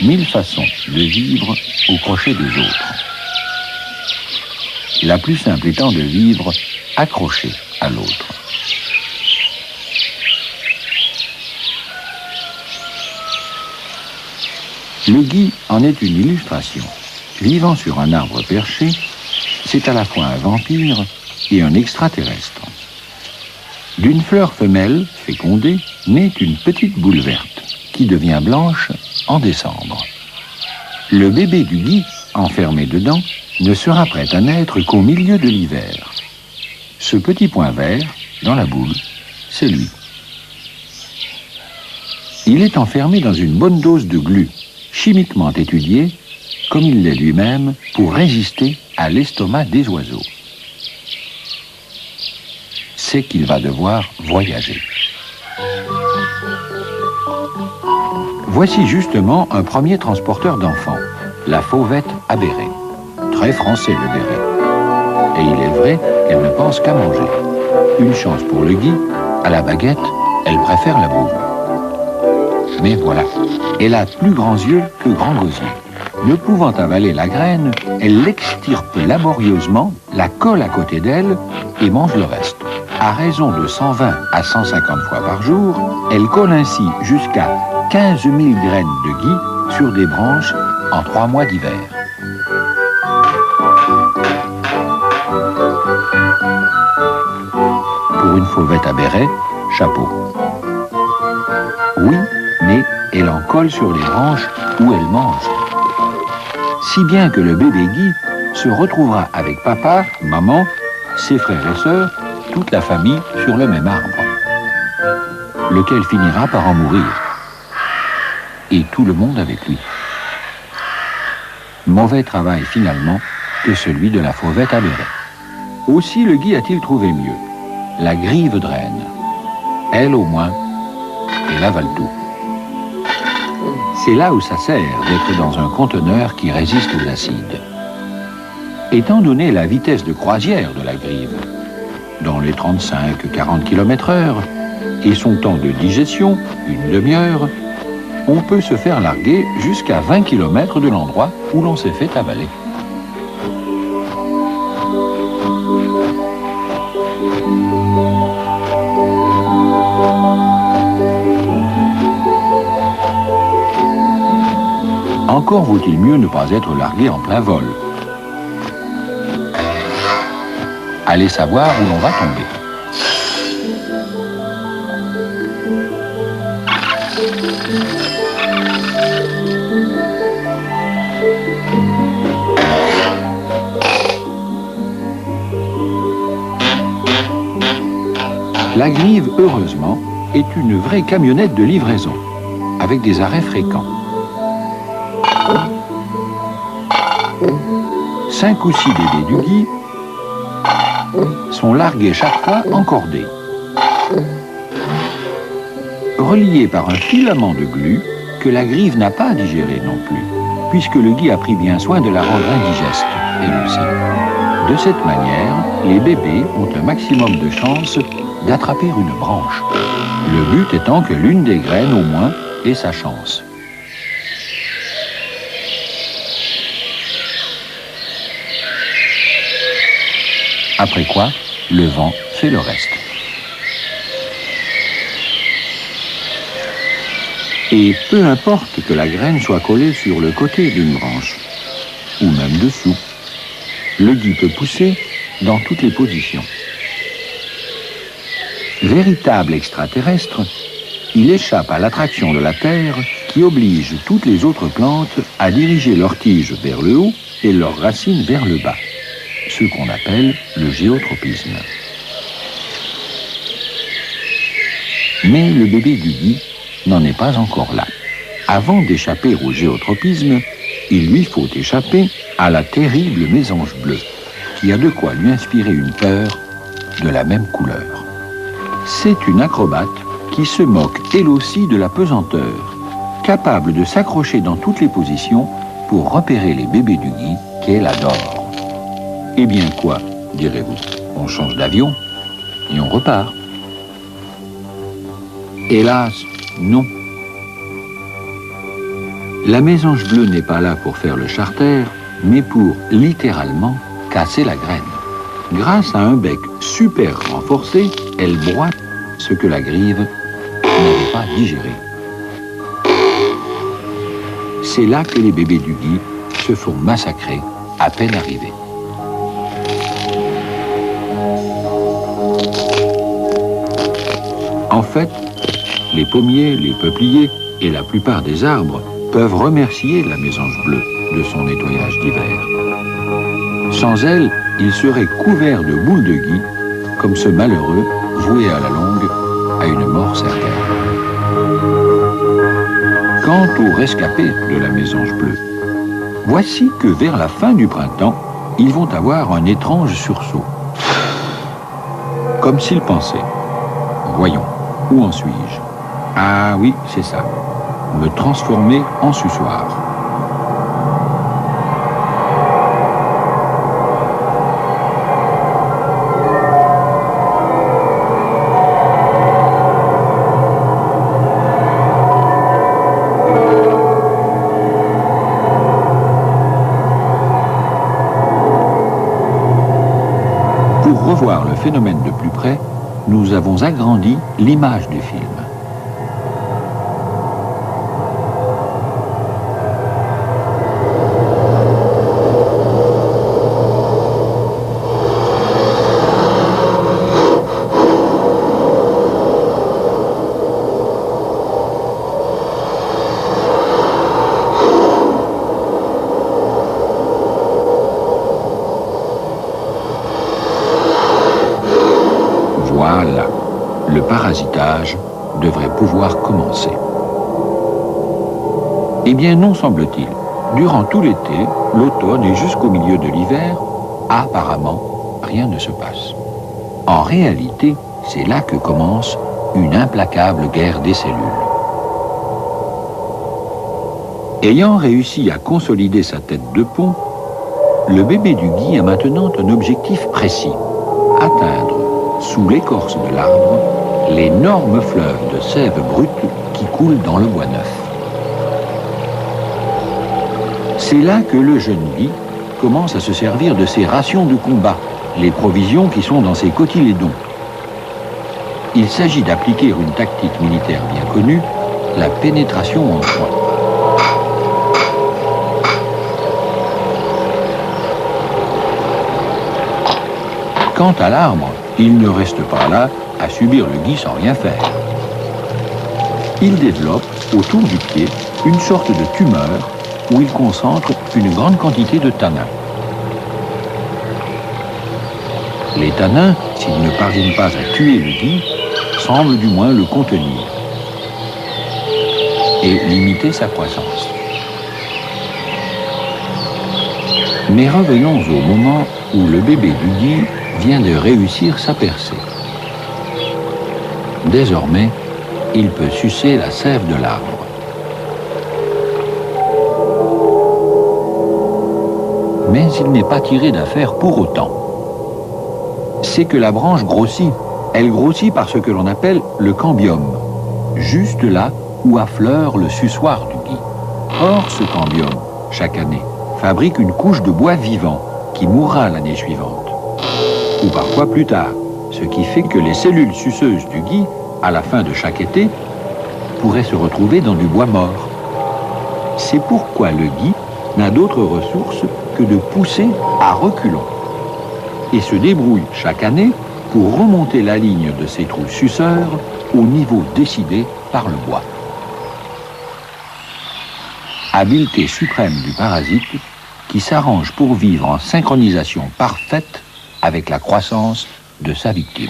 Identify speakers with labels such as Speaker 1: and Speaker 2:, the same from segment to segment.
Speaker 1: 1000 façons de vivre au crochet des autres. La plus simple étant de vivre accroché à l'autre. Le gui en est une illustration. Vivant sur un arbre perché, c'est à la fois un vampire et un extraterrestre. D'une fleur femelle fécondée naît une petite boule verte qui devient blanche en décembre. Le bébé du gui, enfermé dedans, ne sera prêt à naître qu'au milieu de l'hiver. Ce petit point vert, dans la boule, c'est lui. Il est enfermé dans une bonne dose de glu, chimiquement étudiée, comme il l'est lui-même, pour résister à l'estomac des oiseaux. C'est qu'il va devoir voyager. Voici justement un premier transporteur d'enfants, la fauvette à béret. Très français le béret. Et il est vrai qu'elle ne pense qu'à manger. Une chance pour le gui, à la baguette, elle préfère la boule. Mais voilà, elle a plus grands yeux que grands gosier. Ne pouvant avaler la graine, elle l'extirpe laborieusement, la colle à côté d'elle et mange le reste. À raison de 120 à 150 fois par jour, elle colle ainsi jusqu'à 15 000 graines de gui sur des branches en 3 mois d'hiver. Pour une fauvette à béret, chapeau. Oui, mais elle en colle sur les branches où elle mange. Si bien que le bébé gui se retrouvera avec papa, maman, ses frères et sœurs, toute la famille sur le même arbre, lequel finira par en mourir. Et tout le monde avec lui. Mauvais travail finalement que celui de la fauvette à béret. Aussi le gui a-t-il trouvé mieux, la grive draine. Elle au moins, elle avale tout. C'est là où ça sert d'être dans un conteneur qui résiste aux acides. Étant donné la vitesse de croisière de la grive, dans les 35-40 km/h, et son temps de digestion, une demi-heure, on peut se faire larguer jusqu'à 20 km de l'endroit où l'on s'est fait avaler. Encore vaut-il mieux ne pas être largué en plein vol. Allez savoir où l'on va tomber. La grive, heureusement, est une vraie camionnette de livraison, avec des arrêts fréquents. 5 ou 6 bébés du gui sont largués chaque fois en cordée, reliés par un filament de glu que la grive n'a pas digéré non plus, puisque le gui a pris bien soin de la rendre indigeste, elle aussi. De cette manière, les bébés ont un maximum de chances d'attraper une branche, le but étant que l'une des graines au moins ait sa chance. Après quoi, le vent fait le reste. Et peu importe que la graine soit collée sur le côté d'une branche, ou même dessous, le gui peut pousser dans toutes les positions. Véritable extraterrestre, il échappe à l'attraction de la Terre qui oblige toutes les autres plantes à diriger leurs tiges vers le haut et leurs racines vers le bas, ce qu'on appelle le géotropisme. Mais le bébé du gui n'en est pas encore là. Avant d'échapper au géotropisme, il lui faut échapper à la terrible mésange bleue, qui a de quoi lui inspirer une peur de la même couleur. C'est une acrobate qui se moque elle aussi de la pesanteur, capable de s'accrocher dans toutes les positions pour repérer les bébés du gui qu'elle adore. Eh bien quoi, direz-vous? On change d'avion et on repart. Hélas, non. La mésange bleue n'est pas là pour faire le charter, mais pour, littéralement, casser la graine. Grâce à un bec super renforcé, elle broie ce que la grive n'avait pas digéré. C'est là que les bébés du gui se font massacrer à peine arrivés. En fait, les pommiers, les peupliers et la plupart des arbres peuvent remercier la mésange bleue de son nettoyage d'hiver. Sans elle, ils seraient couverts de boules de gui, comme ce malheureux voué à la longue à une mort certaine. Quant aux rescapés de la mésange bleue, voici que vers la fin du printemps, ils vont avoir un étrange sursaut. Comme s'ils pensaient, voyons, où en suis-je? Ah oui, c'est ça, me transformer en suçoir. Pour revoir le phénomène de plus près, nous avons agrandi l'image du film. Voilà, le parasitage devrait pouvoir commencer. Eh bien non, semble-t-il. Durant tout l'été, l'automne et jusqu'au milieu de l'hiver, apparemment, rien ne se passe. En réalité, c'est là que commence une implacable guerre des cellules. Ayant réussi à consolider sa tête de pont, le bébé du gui a maintenant un objectif précis, atteindre sous l'écorce de l'arbre, l'énorme fleuve de sève brute qui coule dans le bois neuf. C'est là que le jeune gui commence à se servir de ses rations de combat, les provisions qui sont dans ses cotylédons. Il s'agit d'appliquer une tactique militaire bien connue, la pénétration en point. Quant à l'arbre, il ne reste pas là à subir le gui sans rien faire. Il développe autour du pied une sorte de tumeur où il concentre une grande quantité de tanins. Les tanins, s'ils ne parviennent pas à tuer le gui, semblent du moins le contenir et limiter sa croissance. Mais revenons au moment où le bébé du gui vient de réussir sa percée. Désormais, il peut sucer la sève de l'arbre. Mais il n'est pas tiré d'affaire pour autant. C'est que la branche grossit. Elle grossit par ce que l'on appelle le cambium, juste là où affleure le suçoir du gui. Or, ce cambium, chaque année, fabrique une couche de bois vivant qui mourra l'année suivante, ou parfois plus tard, ce qui fait que les cellules suceuses du gui, à la fin de chaque été, pourraient se retrouver dans du bois mort. C'est pourquoi le gui n'a d'autre ressource que de pousser à reculons et se débrouille chaque année pour remonter la ligne de ses trous suceurs au niveau décidé par le bois. Habileté suprême du parasite qui s'arrange pour vivre en synchronisation parfaite avec la croissance de sa victime.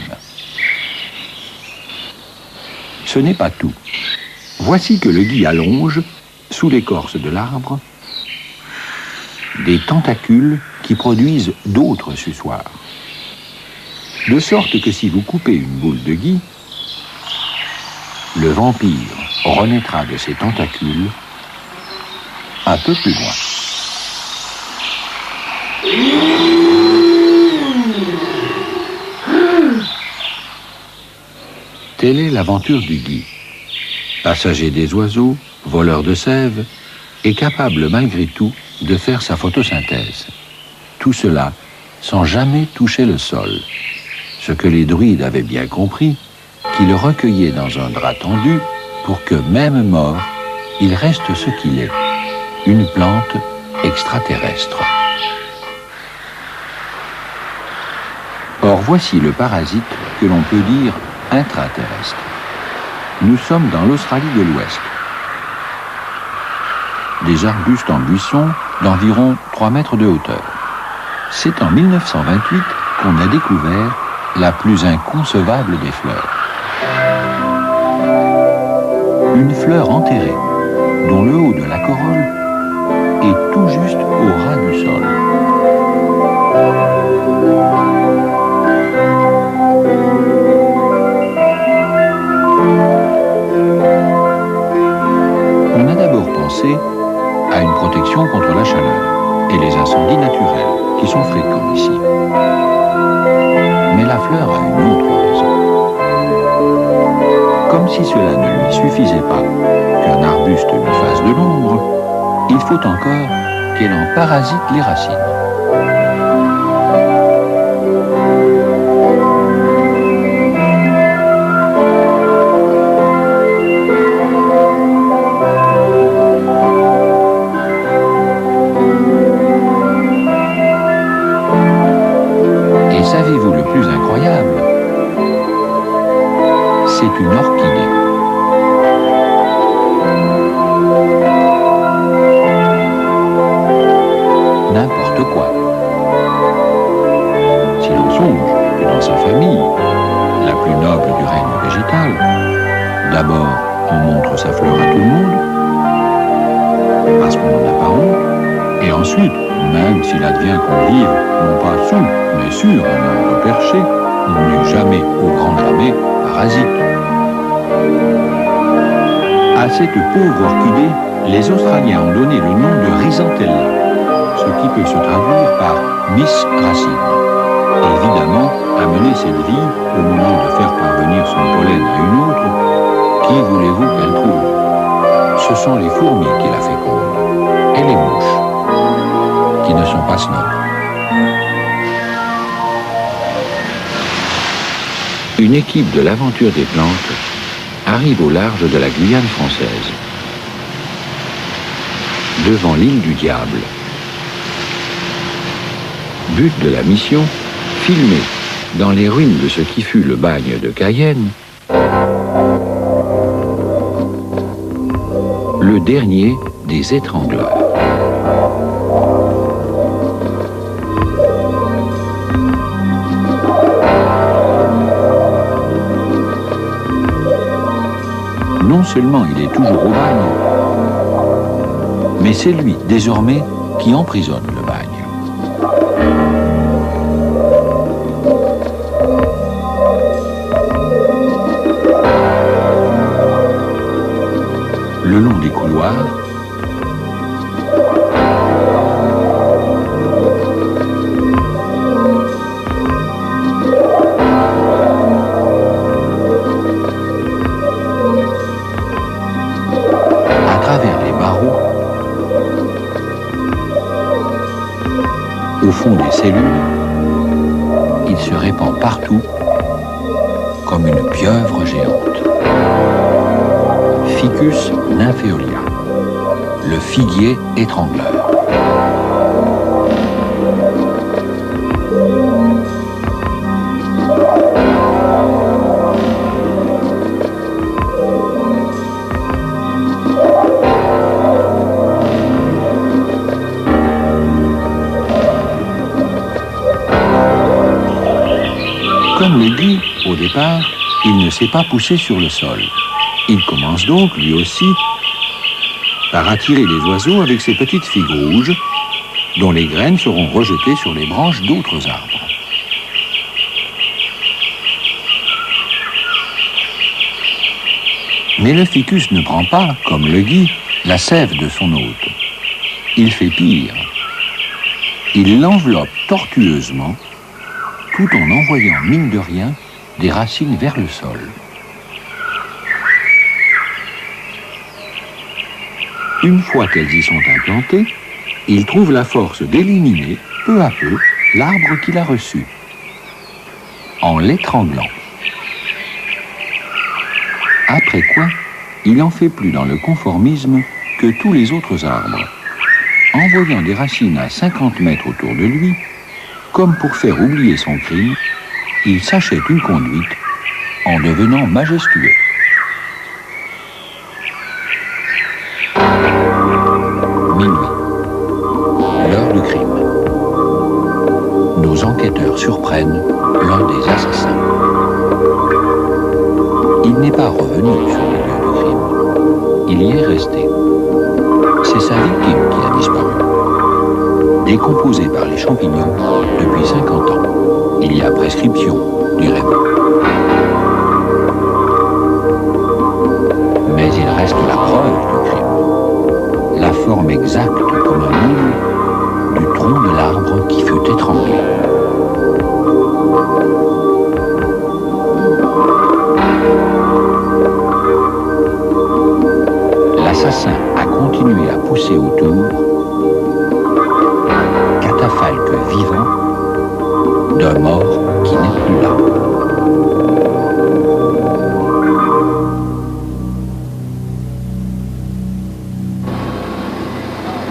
Speaker 1: Ce n'est pas tout. Voici que le gui allonge, sous l'écorce de l'arbre, des tentacules qui produisent d'autres suçoirs. De sorte que si vous coupez une boule de gui, le vampire renaîtra de ses tentacules un peu plus loin. Telle est l'aventure du gui. Passager des oiseaux, voleur de sève, est capable malgré tout de faire sa photosynthèse. Tout cela sans jamais toucher le sol. Ce que les druides avaient bien compris, qu'ils recueillaient dans un drap tendu pour que, même mort, il reste ce qu'il est, une plante extraterrestre. Or, voici le parasite que l'on peut dire intraterrestre. Nous sommes dans l'Australie de l'Ouest. Des arbustes en buisson d'environ 3 mètres de hauteur. C'est en 1928 qu'on a découvert la plus inconcevable des fleurs. Une fleur enterrée, dont le haut de la corolle est tout juste au ras du sol. On a d'abord pensé à une protection contre la chaleur et les incendies naturels qui sont fréquents ici. Mais la fleur a une autre raison. Comme si cela ne lui suffisait pas qu'un arbuste lui fasse de l'ombre, il faut encore qu'elle en parasite les racines. Et savez-vous le plus incroyable? C'est une orchidée. N'importe quoi. Si l'on songe que dans sa famille, la plus noble du règne végétal, d'abord on montre sa fleur à tout le monde, parce qu'on n'en a pas honte, et ensuite, même s'il advient qu'on vive, non pas sous, mais sur un arbre perché, on n'est jamais, au grand jamais, parasite. À cette pauvre orchidée, les Australiens ont donné le nom de Rhizantella, ce qui peut se traduire par Miss Racine. Évidemment, amener cette vie, au moment de faire parvenir son pollen à une autre, qui voulez-vous qu'elle trouve? Ce sont les fourmis qui la fécondent, et les mouches, qui ne sont pas snobs. Une équipe de l'aventure des plantes arrive au large de la Guyane française, devant l'île du Diable. But de la mission, filmer dans les ruines de ce qui fut le bagne de Cayenne, le dernier des étrangleurs. Non seulement il est toujours au bagne, mais c'est lui, désormais, qui emprisonne le bagne. Le long des couloirs, au fond des cellules, il se répand partout comme une pieuvre géante. Ficus nymphaeolia, le figuier étrangleur. Comme le dit, au départ, il ne s'est pas poussé sur le sol. Il commence donc, lui aussi, par attirer les oiseaux avec ses petites figues rouges, dont les graines seront rejetées sur les branches d'autres arbres. Mais le ficus ne prend pas, comme le gui, la sève de son hôte. Il fait pire. Il l'enveloppe tortueusement, tout en envoyant, mine de rien, des racines vers le sol. Une fois qu'elles y sont implantées, il trouve la force d'éliminer, peu à peu, l'arbre qu'il a reçu, en l'étranglant. Après quoi, il n'en fait plus dans le conformisme que tous les autres arbres, envoyant des racines à 50 mètres autour de lui, comme pour faire oublier son crime, il s'achète une conduite en devenant majestueux. Minuit, l'heure du crime. Nos enquêteurs surprennent l'un des assassins. Il n'est pas revenu sur le lieu du crime. Il y est resté. C'est sa victime qui a disparu. Décomposée par les champignons depuis 50 ans. Il y a prescription, direz-vous. Mais il reste la preuve du crime. La forme exacte comme un moule du tronc de l'arbre qui fut étranglé. L'assassin a continué à pousser autour, catafalque vivant d'un mort qui n'est plus là.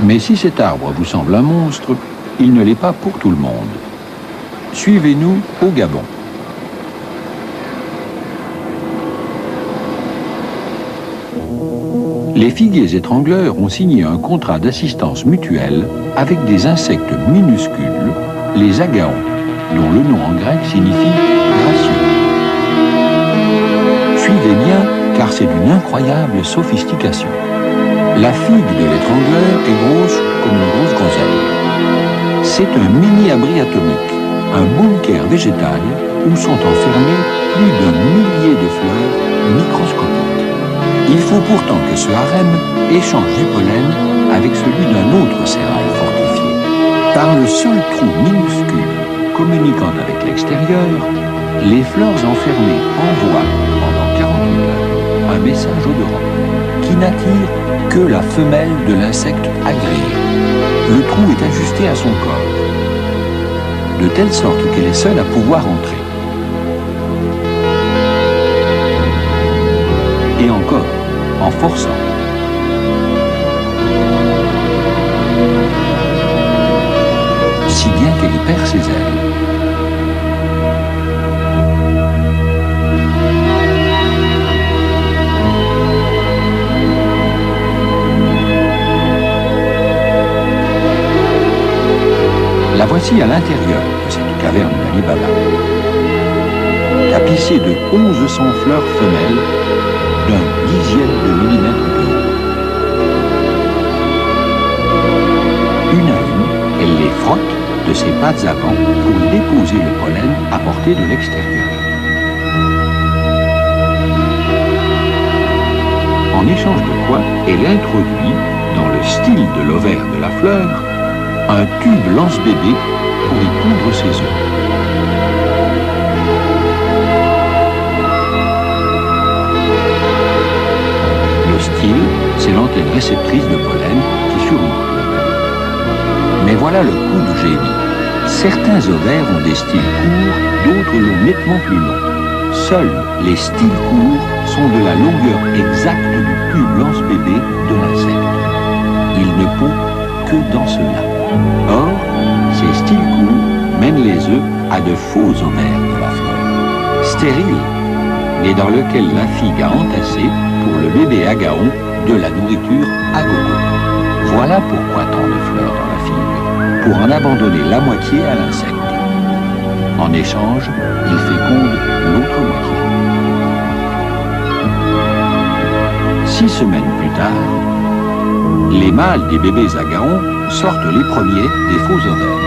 Speaker 1: Mais si cet arbre vous semble un monstre, il ne l'est pas pour tout le monde. Suivez-nous au Gabon. Les figuiers étrangleurs ont signé un contrat d'assistance mutuelle avec des insectes minuscules, les agaons, dont le nom en grec signifie gracieux. Suivez bien, car c'est d'une incroyable sophistication. La figue de l'étrangleur est grosse comme une grosse groseille. C'est un mini-abri atomique, un bunker végétal où sont enfermées plus d'un millier de fleurs microscopiques. Il faut pourtant que ce harem échange du pollen avec celui d'un autre sérail fortifié. Par le seul trou minuscule communiquant avec l'extérieur, les fleurs enfermées envoient pendant 48 heures un message odorant qui n'attire que la femelle de l'insecte agréé. Le trou est ajusté à son corps, de telle sorte qu'elle est seule à pouvoir entrer. Et encore, en forçant. Si bien qu'elle y perd ses ailes. La voici à l'intérieur de cette caverne d'Ali Baba, tapissée de 1100 fleurs femelles d'un dixième de millimètre de haut. Une à une, elle les frotte de ses pattes avant pour y déposer le pollen apporté de l'extérieur. En échange de quoi, elle introduit, dans le style de l'ovaire de la fleur, un tube lance-bébé pour y pondre ses œufs. Le style, c'est l'antenne réceptrice de pollen qui surmonte l'ovaire. Mais voilà le coup de génie. Certains ovaires ont des styles courts, d'autres l'ont nettement plus long. Seuls les styles courts sont de la longueur exacte du tube lance-bébé de l'insecte. Il ne pond que dans cela. Or, ces styles courts mènent les œufs à de faux ovaires de la fleur, stériles, mais dans lequel la figue a entassé, pour le bébé agaon, de la nourriture à gogo. Voilà pourquoi tant de fleurs dans la figue, pour en abandonner la moitié à l'insecte. En échange, il féconde l'autre moitié. 6 semaines plus tard, les mâles des bébés agaons sortent les premiers des faux ovaires.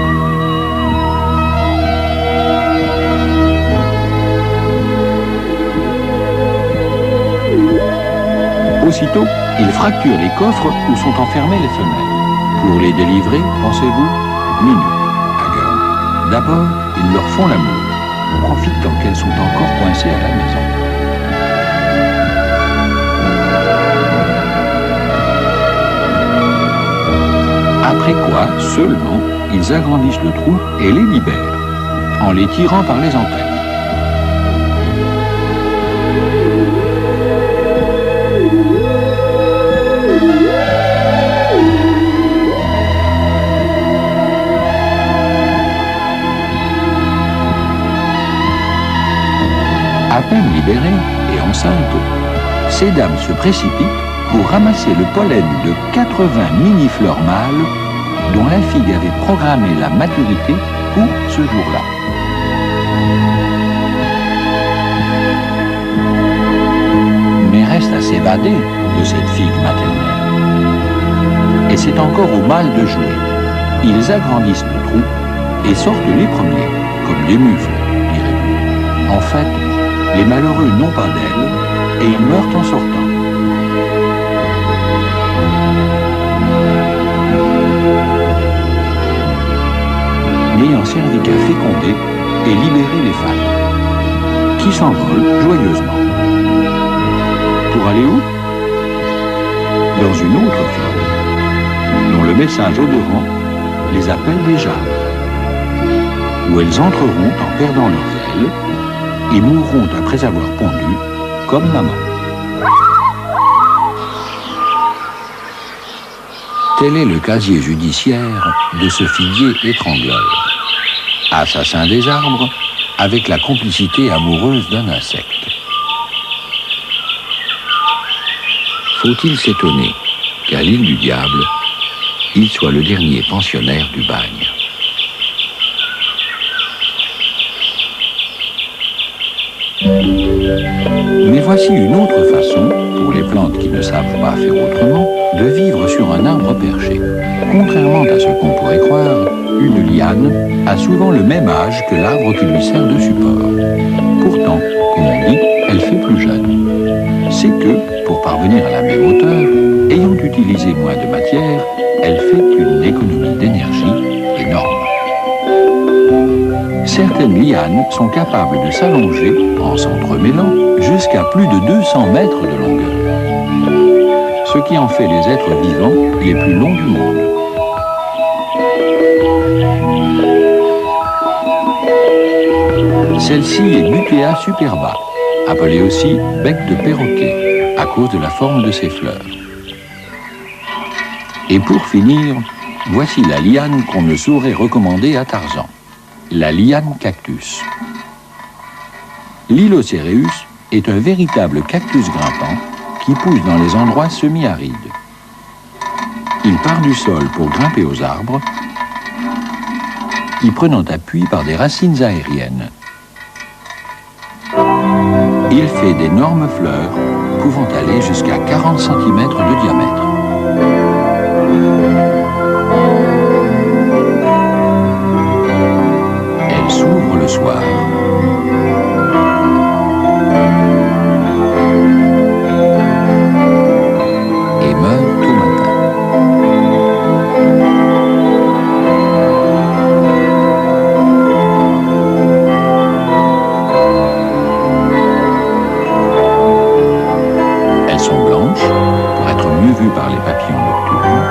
Speaker 1: Aussitôt, ils fracturent les coffres où sont enfermées les femelles. Pour les délivrer, pensez-vous, minute, agaons. D'abord, ils leur font l'amour, profitant qu'elles sont encore coincées à la maison. Après quoi, seulement, ils agrandissent le trou et les libèrent, en les tirant par les antennes. À peine libérées et enceintes, ces dames se précipitent pour ramasser le pollen de 80 mini-fleurs mâles dont la figue avait programmé la maturité pour ce jour-là. Mais reste à s'évader de cette figue maternelle. Et c'est encore au mâle de jouer. Ils agrandissent le trou et sortent les premiers, comme des mufles, dirait-on. En fait, les malheureux n'ont pas d'ailes et ils meurent en sortant. N'ayant servi qu'à féconder et libérer les femmes, qui s'envolent joyeusement. Pour aller où? Dans une autre fleur, dont le message odorant les appelle déjà, où elles entreront en perdant leurs ailes et mourront après avoir pondu, comme maman. Tel est le casier judiciaire de ce figuier étrangleur, assassin des arbres avec la complicité amoureuse d'un insecte. Faut-il s'étonner qu'à l'île du Diable, il soit le dernier pensionnaire du bagne. Mais voici une autre façon, pour les plantes qui ne savent pas faire autrement, de vivre sur un arbre perché. Contrairement à ce qu'on pourrait croire, une liane a souvent le même âge que l'arbre qui lui sert de support. Pourtant, comme on dit, elle fait plus jeune. C'est que, pour parvenir à la même hauteur, ayant utilisé moins de matière, elle fait une économie d'énergie énorme. Certaines lianes sont capables de s'allonger, en s'entremêlant, jusqu'à plus de 200 mètres de longueur, ce qui en fait les êtres vivants les plus longs du monde. Celle-ci est Butea superba, appelée aussi bec de perroquet, à cause de la forme de ses fleurs. Et pour finir, voici la liane qu'on ne saurait recommander à Tarzan, la liane cactus. L'Hylocereus est un véritable cactus grimpant qui pousse dans les endroits semi-arides. Il part du sol pour grimper aux arbres, y prenant appui par des racines aériennes. Il fait d'énormes fleurs pouvant aller jusqu'à 40 cm de diamètre. Elle s'ouvre le soir. Et meurt au matin. Elles sont blanches pour être mieux vues par les papillons nocturnes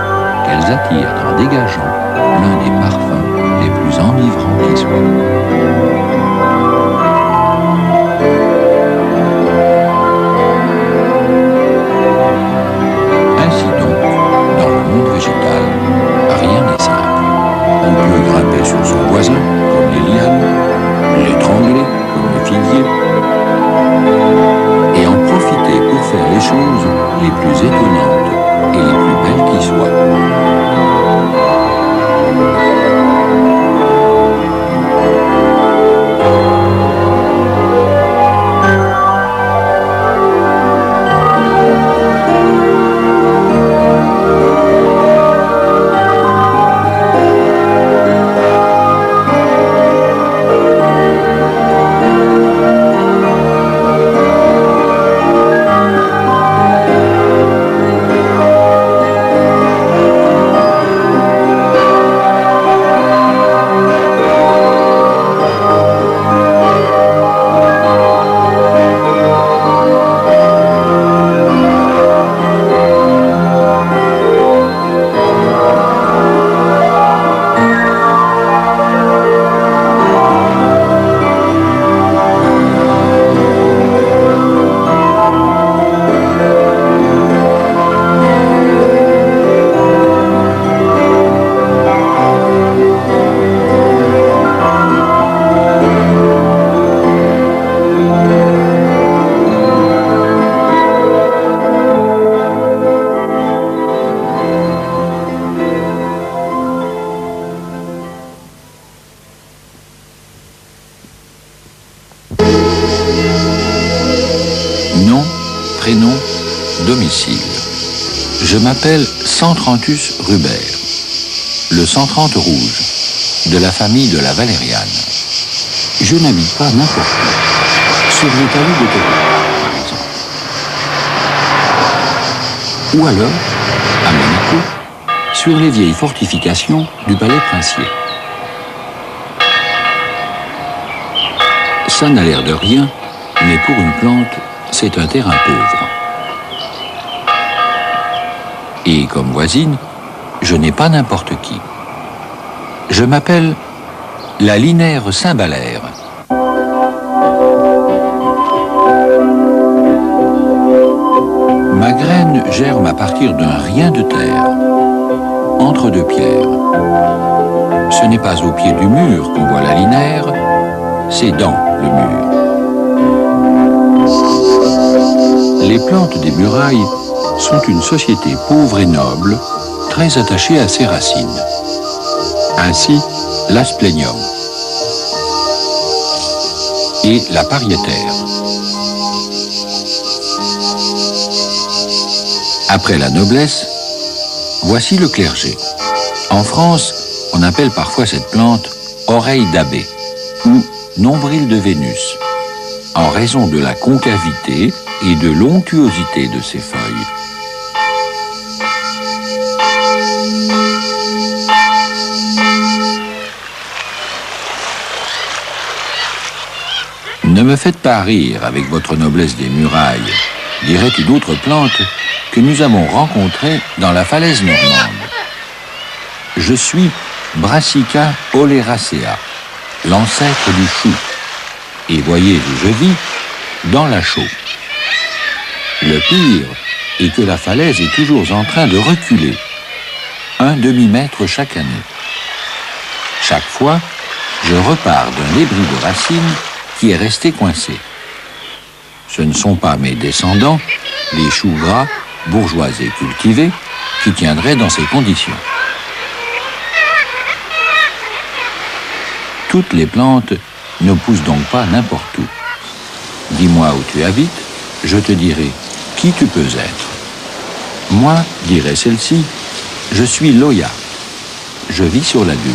Speaker 1: qu'elles attirent en dégageant l'un des parfums les plus enivrants qui soient. Ainsi donc, dans le monde végétal, rien n'est simple. On peut grimper sur son voisin, comme les lianes, l'étrangler, comme le figuier, et en profiter pour faire les choses les plus étonnantes et les plus belles qui soient. domicile. Je m'appelle Centranthus Rubert, le 130 rouge, de la famille de la valériane. Je n'habite pas n'importe où, sur les talus de Tokyo, par exemple. Ou alors, à Monaco, sur les vieilles fortifications du palais princier. Ça n'a l'air de rien, mais pour une plante, c'est un terrain pauvre. Et comme voisine, je n'ai pas n'importe qui. Je m'appelle la linaire cymbalaire. Ma graine germe à partir d'un rien de terre, entre deux pierres. Ce n'est pas au pied du mur qu'on voit la linaire, c'est dans le mur. Les plantes des murailles sont une société pauvre et noble, très attachée à ses racines. Ainsi, l'asplenium et la pariétaire. Après la noblesse, voici le clergé. En France, on appelle parfois cette plante oreille d'abbé ou nombril de Vénus, en raison de la concavité et de l'onctuosité de ses feuilles. Ne me faites pas rire avec votre noblesse des murailles, dirait une autre plante que nous avons rencontrée dans la falaise normande. Je suis Brassica oleracea, l'ancêtre du chou. Et voyez où je vis, dans la chaux. Le pire est que la falaise est toujours en train de reculer, 1 demi-mètre chaque année. Chaque fois, je repars d'un débris de racines qui est resté coincé. Ce ne sont pas mes descendants, les choux gras, bourgeois et cultivés, qui tiendraient dans ces conditions. Toutes les plantes ne poussent donc pas n'importe où. Dis-moi où tu habites, je te dirai qui tu peux être. Moi, dirait celle-ci, je suis Loya. Je vis sur la dune.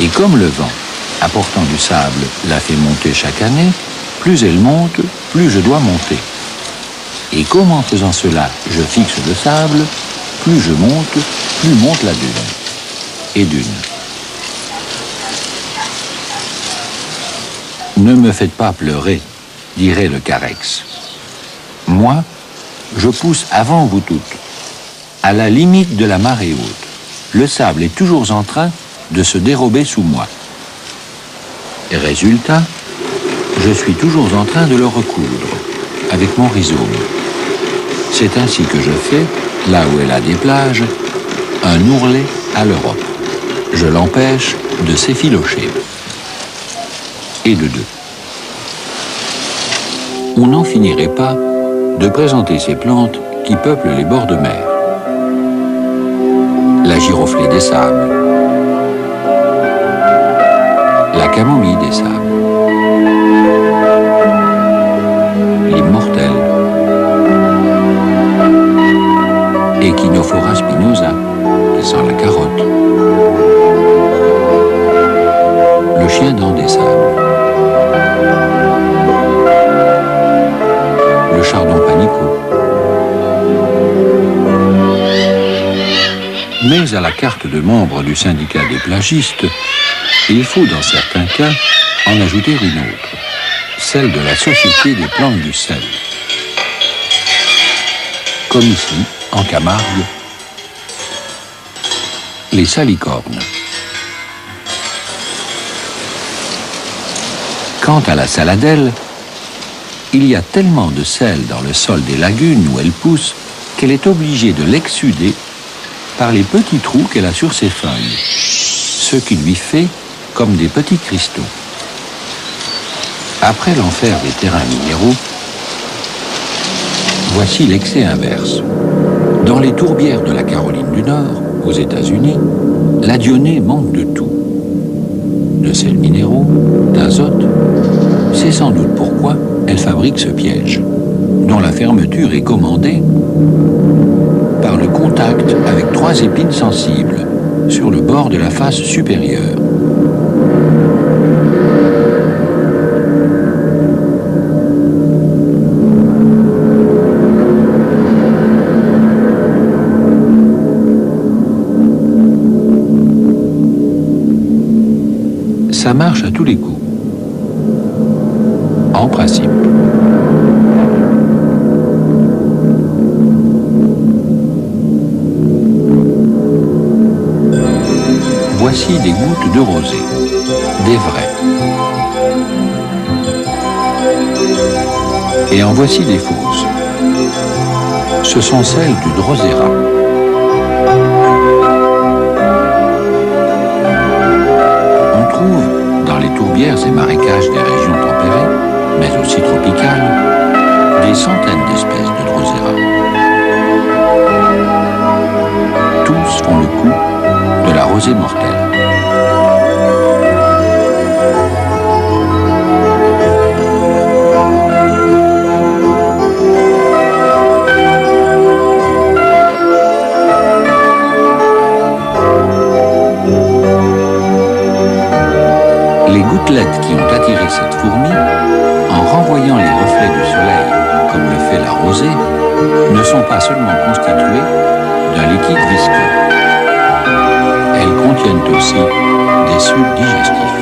Speaker 1: Et comme le vent, apportant du sable, la fait monter chaque année, plus elle monte, plus je dois monter. Et comme en faisant cela, je fixe le sable, plus je monte, plus monte la dune. Et dune. Ne me faites pas pleurer, dirait le carex. Moi, je pousse avant vous toutes, à la limite de la marée haute. Le sable est toujours en train de se dérober sous moi. Et résultat, je suis toujours en train de le recoudre avec mon rhizome. C'est ainsi que je fais, là où elle a des plages, un ourlet à l'Europe. Je l'empêche de s'effilocher. Et de deux. On n'en finirait pas de présenter ces plantes qui peuplent les bords de mer. La giroflée des sables, la camomille des sables, l'immortel, Echinophora spinosa, qui sent la carotte, le chien-dent des sables, le chardon panico. Mais à la carte de membres du syndicat des plagistes, il faut dans certains cas en ajouter une autre, celle de la Société des plantes du sel. Comme ici, en Camargue, les salicornes. Quant à la saladelle, il y a tellement de sel dans le sol des lagunes où elle pousse qu'elle est obligée de l'exsuder par les petits trous qu'elle a sur ses feuilles, ce qui lui fait comme des petits cristaux. Après l'enfer des terrains minéraux, voici l'excès inverse. Dans les tourbières de la Caroline du Nord, aux États-Unis, la Dionée manque de tout. De sels minéraux, d'azote. C'est sans doute pourquoi elle fabrique ce piège. dont la fermeture est commandée par le contact avec 3 épines sensibles sur le bord de la face supérieure. Ça marche à tous les coups, en principe. Voici des gouttes de rosée, des vraies. Et en voici des fausses. Ce sont celles du Drosera. On trouve dans les tourbières et marécages des régions tempérées, mais aussi tropicales, des centaines d'espèces de Drosera. Tous font le coup de la rosée mortelle. Les gouttelettes qui ont attiré cette fourmi, en renvoyant les reflets du soleil, comme le fait la rosée, ne sont pas seulement constituées d'un liquide visqueux. Elles contiennent aussi des sucs digestifs.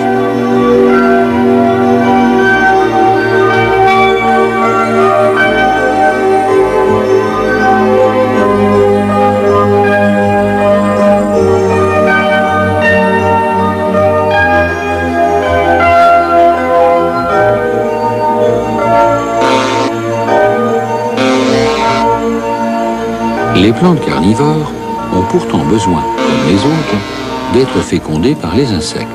Speaker 1: Les plantes carnivores ont pourtant besoin, comme les autres, d'être fécondées par les insectes.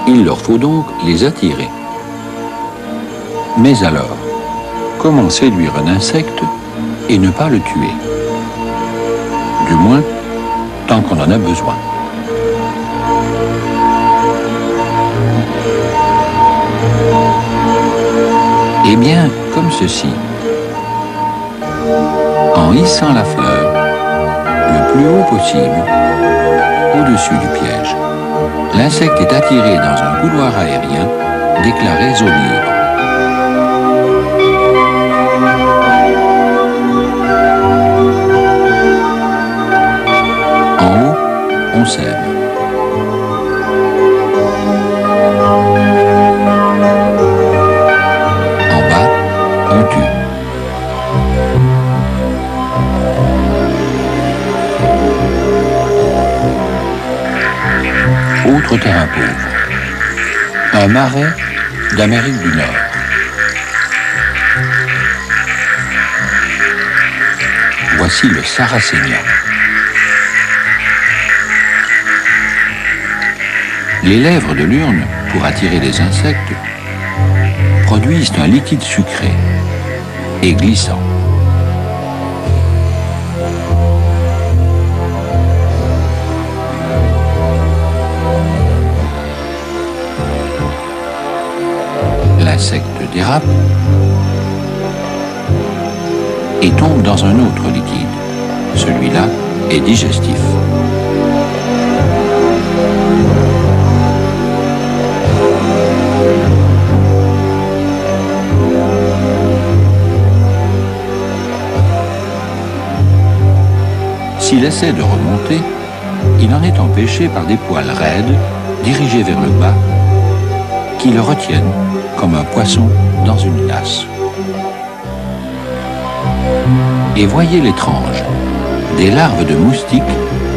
Speaker 1: Il leur faut donc les attirer. Mais alors, comment séduire un insecte et ne pas le tuer? Du moins, tant qu'on en a besoin. Eh bien, comme ceci. En hissant la fleur le plus haut possible au-dessus du piège, l'insecte est attiré dans un couloir aérien déclaré zone libre. En haut, on sème. En bas, on tue. Autre terrain pauvre, un marais d'Amérique du Nord. Voici le Sarracenia. Les lèvres de l'urne, pour attirer les insectes, produisent un liquide sucré et glissant. L'insecte dérape et tombe dans un autre liquide. Celui-là est digestif. S'il essaie de remonter, il en est empêché par des poils raides dirigés vers le bas qui le retiennent comme un poisson dans une glace. Et voyez l'étrange, des larves de moustiques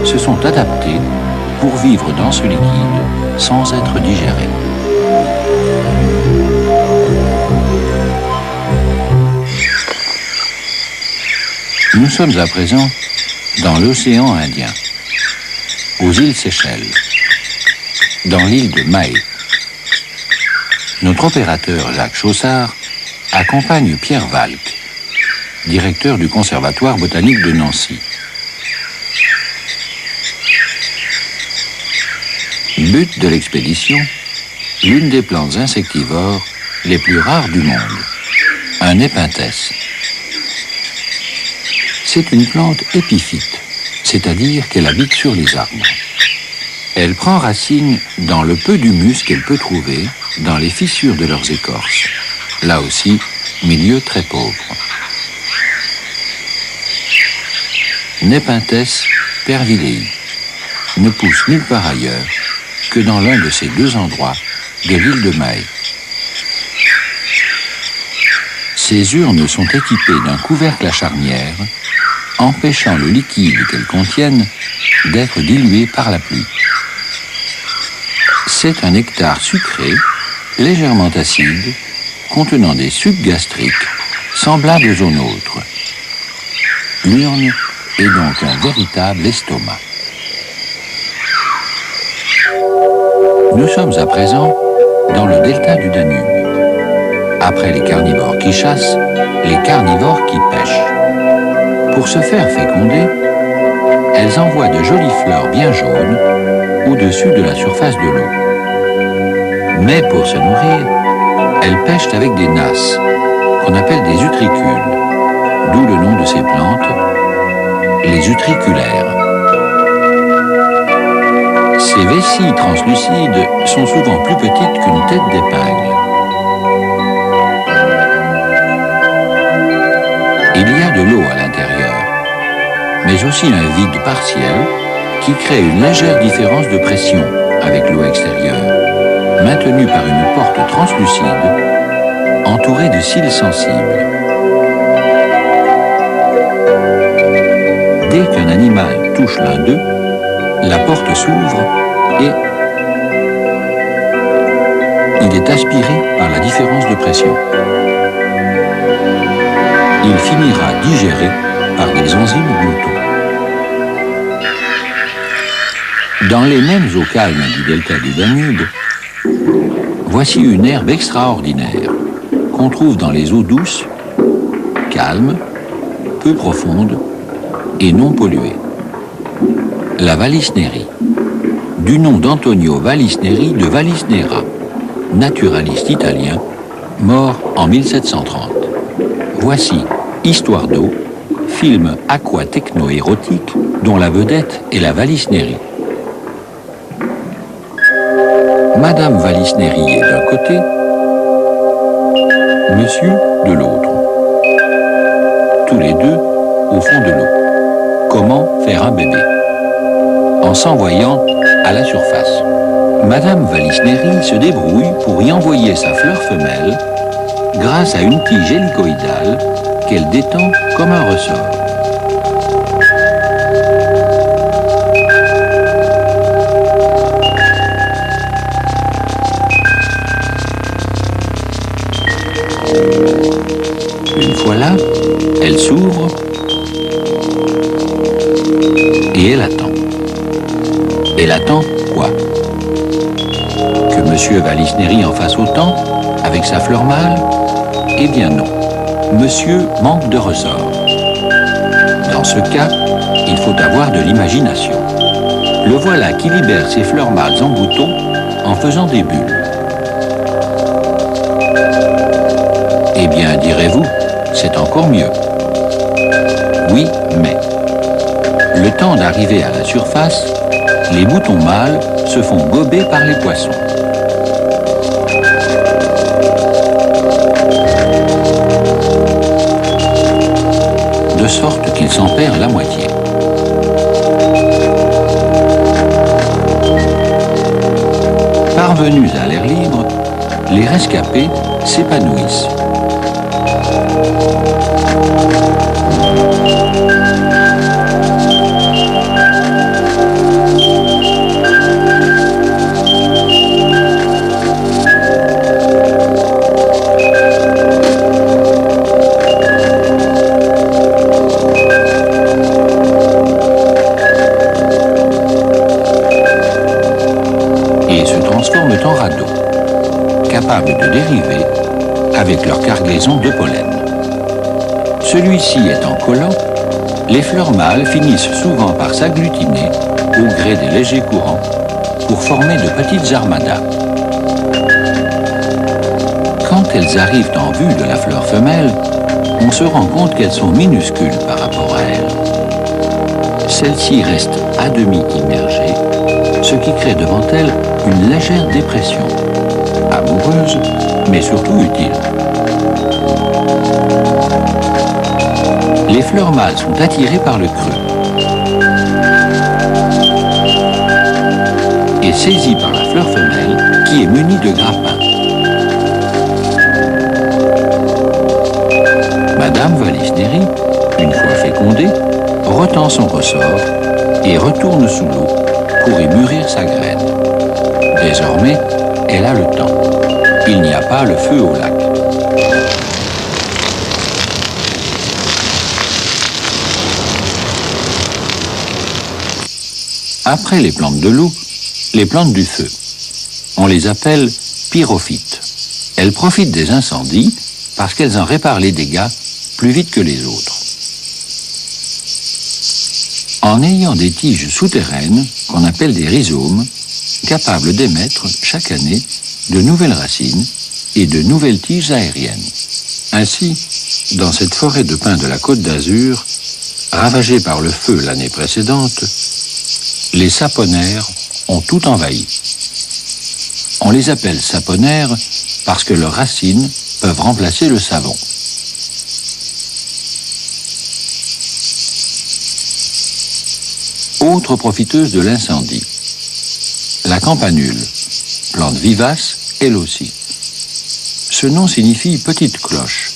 Speaker 1: se sont adaptées pour vivre dans ce liquide sans être digérées. Nous sommes à présent dans l'océan Indien, aux îles Seychelles, dans l'île de Mahé. Notre opérateur Jacques Chaussard accompagne Pierre Valk, directeur du Conservatoire botanique de Nancy. But de l'expédition, l'une des plantes insectivores les plus rares du monde, un un épinthès. C'est une plante épiphyte, c'est-à-dire qu'elle habite sur les arbres. Elle prend racine dans le peu d'humus qu'elle peut trouver dans les fissures de leurs écorces. Là aussi, milieu très pauvre. Nepenthes pervillei ne pousse nulle part ailleurs que dans l'un de ces deux endroits de l'île de Mahé. Ces urnes sont équipées d'un couvercle à charnière, empêchant le liquide qu'elles contiennent d'être dilué par la pluie. C'est un nectar sucré, légèrement acide, contenant des sucs gastriques semblables aux nôtres. L'urne est donc un véritable estomac. Nous sommes à présent dans le delta du Danube. Après les carnivores qui chassent, les carnivores qui pêchent. Pour se faire féconder, elles envoient de jolies fleurs bien jaunes au-dessus de la surface de l'eau. Mais pour se nourrir, elles pêchent avec des nasses, qu'on appelle des utricules, d'où le nom de ces plantes, les utriculaires. Ces vessies translucides sont souvent plus petites qu'une tête d'épingle. Il y a de l'eau à l'intérieur, mais aussi un vide partiel qui crée une légère différence de pression avec l'eau extérieure, maintenue par une porte translucide entourée de cils sensibles. Dès qu'un animal touche l'un d'eux, la porte s'ouvre et il est aspiré par la différence de pression. Il finira digéré par des enzymes glutons. Dans les mêmes eaux calmes du delta du Danube, voici une herbe extraordinaire qu'on trouve dans les eaux douces, calmes, peu profondes et non polluées. La Vallisnérie, du nom d'Antonio Vallisneri de Vallisnera, naturaliste italien, mort en 1730. Voici Histoire d'eau, film aqua-techno-érotique dont la vedette est la Vallisnérie. Madame Vallisnérie est d'un côté, Monsieur de l'autre. Tous les deux au fond de l'eau. Comment faire un bébé? En s'envoyant à la surface. Madame Vallisnérie se débrouille pour y envoyer sa fleur femelle grâce à une tige hélicoïdale qu'elle détend comme un ressort. Une fois là, elle s'ouvre et elle attend. Elle attend quoi? Que Monsieur Vallisnérie en fasse autant avec sa fleur mâle? Eh bien non. Monsieur manque de ressort. Dans ce cas, il faut avoir de l'imagination. Le voilà qui libère ses fleurs mâles en boutons en faisant des bulles. Eh bien, direz-vous, c'est encore mieux. Oui, mais le temps d'arriver à la surface, les boutons mâles se font gober par les poissons. De sorte qu'il s'en perd la moitié. Parvenus à l'air libre, les rescapés s'épanouissent. En radeaux, capables de dériver avec leur cargaison de pollen. Celui-ci étant collant, les fleurs mâles finissent souvent par s'agglutiner au gré des légers courants pour former de petites armadas. Quand elles arrivent en vue de la fleur femelle, on se rend compte qu'elles sont minuscules par rapport à elle. Celle-ci reste à demi immergée, ce qui crée devant elle une légère dépression, amoureuse, mais surtout utile. Les fleurs mâles sont attirées par le creux et saisies par la fleur femelle qui est munie de grappins. Madame Vallisnéry, une fois fécondée, retend son ressort et retourne sous l'eau pour y mûrir sa graine. Désormais, elle a le temps. Il n'y a pas le feu au lac. Après les plantes de l'eau, les plantes du feu. On les appelle pyrophytes. Elles profitent des incendies parce qu'elles en réparent les dégâts plus vite que les autres. En ayant des tiges souterraines, qu'on appelle des rhizomes, capables d'émettre chaque année de nouvelles racines et de nouvelles tiges aériennes. Ainsi, dans cette forêt de pins de la Côte d'Azur, ravagée par le feu l'année précédente, les saponaires ont tout envahi. On les appelle saponaires parce que leurs racines peuvent remplacer le savon. Autre profiteuse de l'incendie, la campanule, plante vivace, elle aussi. Ce nom signifie petite cloche.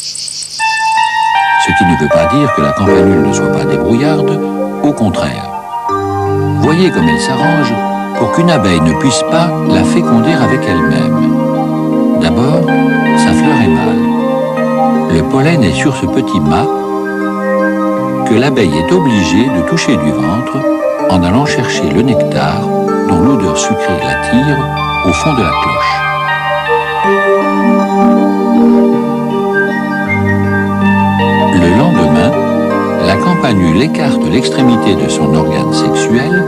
Speaker 1: Ce qui ne veut pas dire que la campanule ne soit pas débrouillarde, au contraire. Voyez comme elle s'arrange pour qu'une abeille ne puisse pas la féconder avec elle-même. D'abord, sa fleur est mâle. Le pollen est sur ce petit mât que l'abeille est obligée de toucher du ventre en allant chercher le nectar dont l'odeur sucrée l'attire au fond de la cloche. Le lendemain, la campanule écarte l'extrémité de son organe sexuel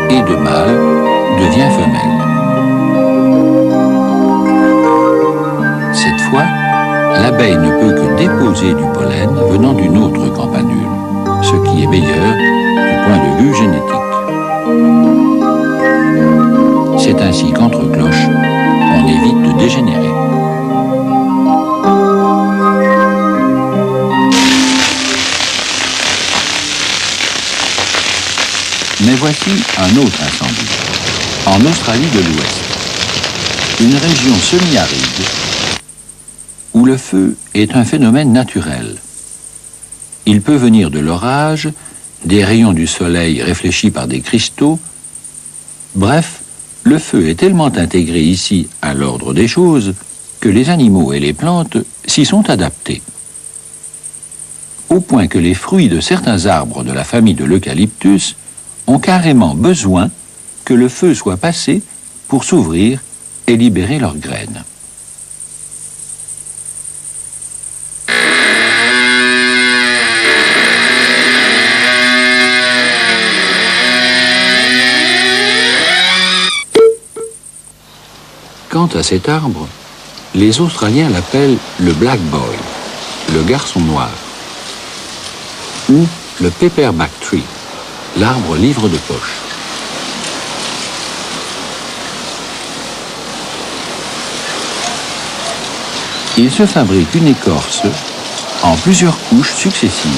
Speaker 1: et de mâle devient femelle. Cette fois, l'abeille ne peut que déposer du pollen venant d'une autre campanule, ce qui est meilleur du point de vue génétique. C'est ainsi qu'entre cloches, on évite de dégénérer. Mais voici un autre incendie, en Australie de l'Ouest, une région semi-aride où le feu est un phénomène naturel. Il peut venir de l'orage, des rayons du soleil réfléchis par des cristaux. Bref, le feu est tellement intégré ici à l'ordre des choses que les animaux et les plantes s'y sont adaptés. Au point que les fruits de certains arbres de la famille de l'eucalyptus ont carrément besoin que le feu soit passé pour s'ouvrir et libérer leurs graines. Quant à cet arbre, les Australiens l'appellent le black boy, le garçon noir, ou le paperback tree, l'arbre livre de poche. Il se fabrique une écorce en plusieurs couches successives,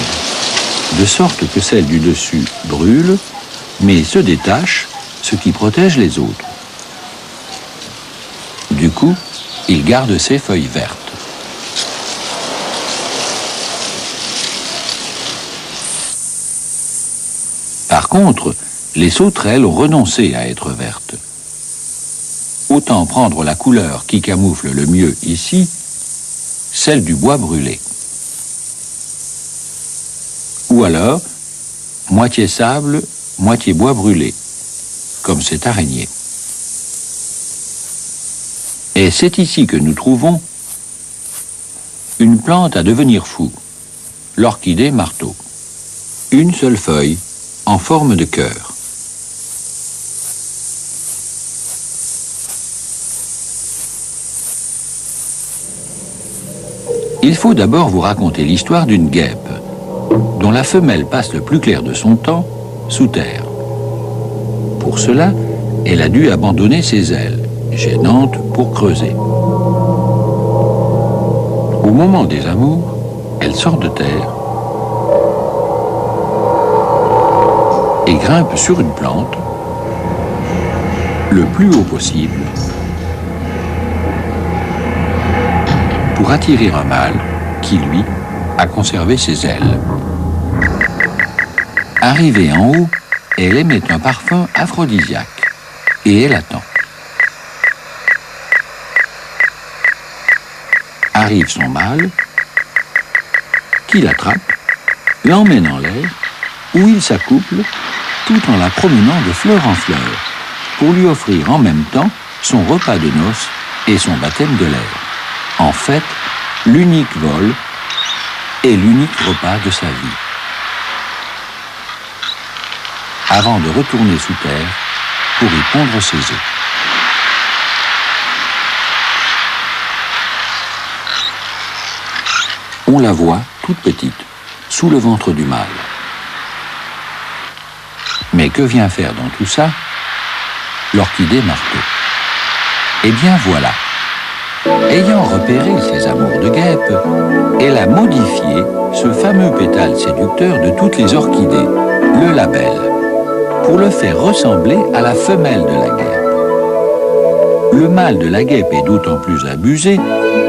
Speaker 1: de sorte que celle du dessus brûle, mais se détache, ce qui protège les autres. Du coup, il garde ses feuilles vertes. Par contre, les sauterelles ont renoncé à être vertes. Autant prendre la couleur qui camoufle le mieux ici, celle du bois brûlé. Ou alors, moitié sable, moitié bois brûlé, comme cette araignée. Et c'est ici que nous trouvons une plante à devenir fou, l'orchidée marteau. Une seule feuille, en forme de cœur. faut d'abord vous raconter l'histoire d'une guêpe, dont la femelle passe le plus clair de son temps sous terre. Pour cela, elle a dû abandonner ses ailes, gênantes pour creuser. Au moment des amours, elle sort de terre et grimpe sur une plante le plus haut possible pour attirer un mâle qui, lui, a conservé ses ailes. Arrivée en haut, elle émet un parfum aphrodisiaque et elle attend. Arrive son mâle, qui l'attrape, l'emmène en l'air, où il s'accouple tout en la promenant de fleur en fleur, pour lui offrir en même temps son repas de noces et son baptême de l'air. En fait, l'unique vol et l'unique repas de sa vie. Avant de retourner sous terre pour y pondre ses œufs. On la voit toute petite, sous le ventre du mâle. Mais que vient faire dans tout ça l'orchidée marteau? Eh bien voilà. Ayant repéré ses amours de guêpe, elle a modifié ce fameux pétale séducteur de toutes les orchidées, le labelle, pour le faire ressembler à la femelle de la guêpe. Le mâle de la guêpe est d'autant plus abusé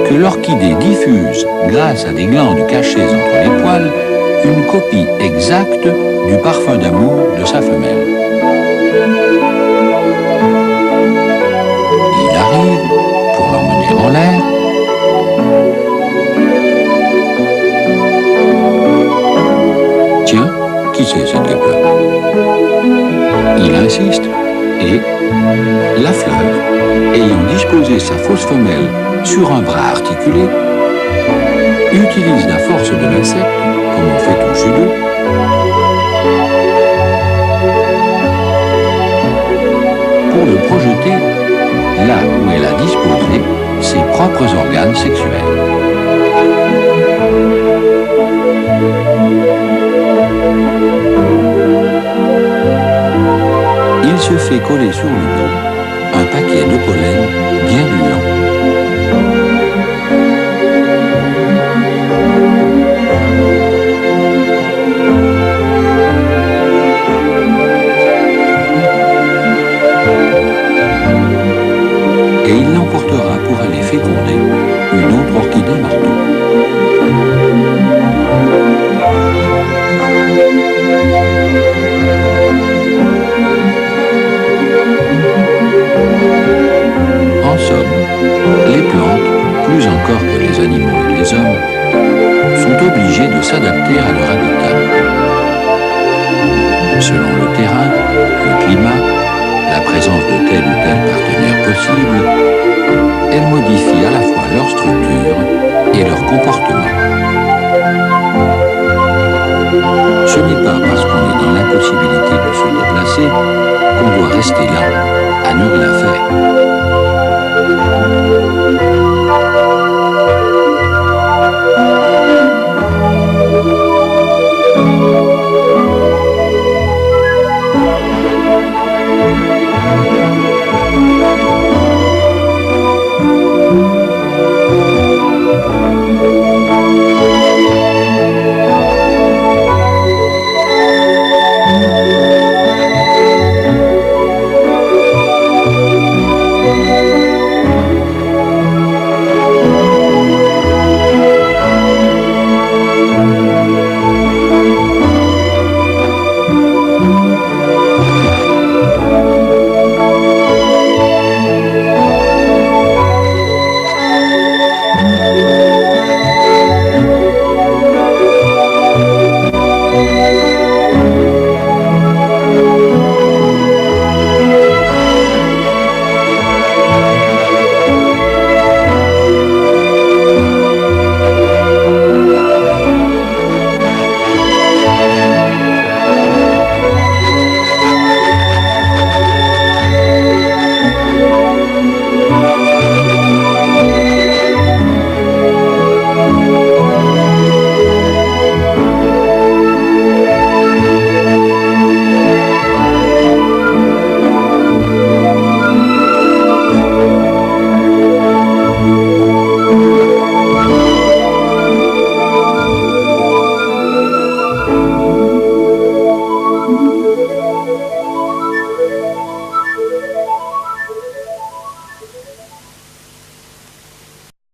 Speaker 1: que l'orchidée diffuse, grâce à des glandes cachées entre les poils, une copie exacte du parfum d'amour de sa femelle. Il arrive pour l'emmener en l'air. Tiens, qui c'est cette guêpe-là? Il insiste et la fleur, ayant disposé sa fausse femelle sur un bras articulé, utilise la force de l'insecte, comme on fait au judo, pour le projeter là où elle a disposé ses propres organes sexuels. Il se fait coller sur le dos un paquet de pollen bien gluant. Et il l'emportera pour aller féconder une autre orchidée marteau. En somme, les plantes, plus encore que les animaux et les hommes, sont obligés de s'adapter à leur habitat. Selon le terrain, le climat, la présence de tel ou tel partenaire possible, elles modifient à la fois leur structure et leur comportement. Ce n'est pas parce qu'on est dans l'impossibilité de se déplacer qu'on doit rester là, à ne rien faire.